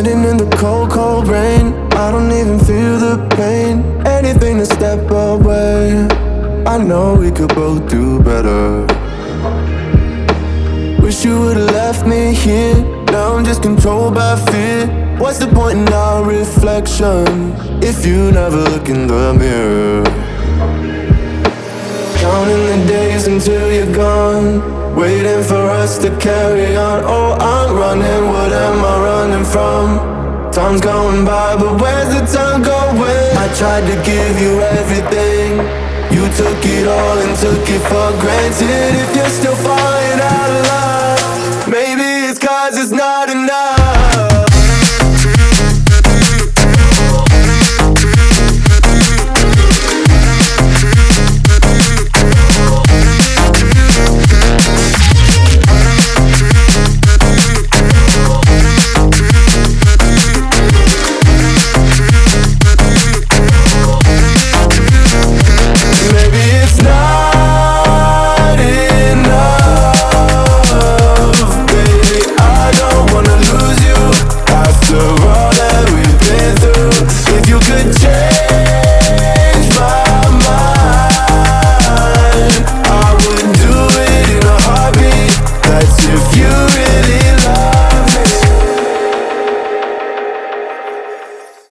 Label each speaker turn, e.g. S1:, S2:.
S1: Standing in the cold, cold rain, I don't even feel the pain. Anything to step away, I know we could both do better. Wish you would've left me here. Now I'm just controlled by fear. What's the point in our reflection if you never look in the mirror? Counting the days until you're gone, waiting for us to carry on. Oh, I'm running, what am I running from? Time's going by, but where's the time going? I tried to give you everything, you took it all and took it for granted. If you're still falling out of love,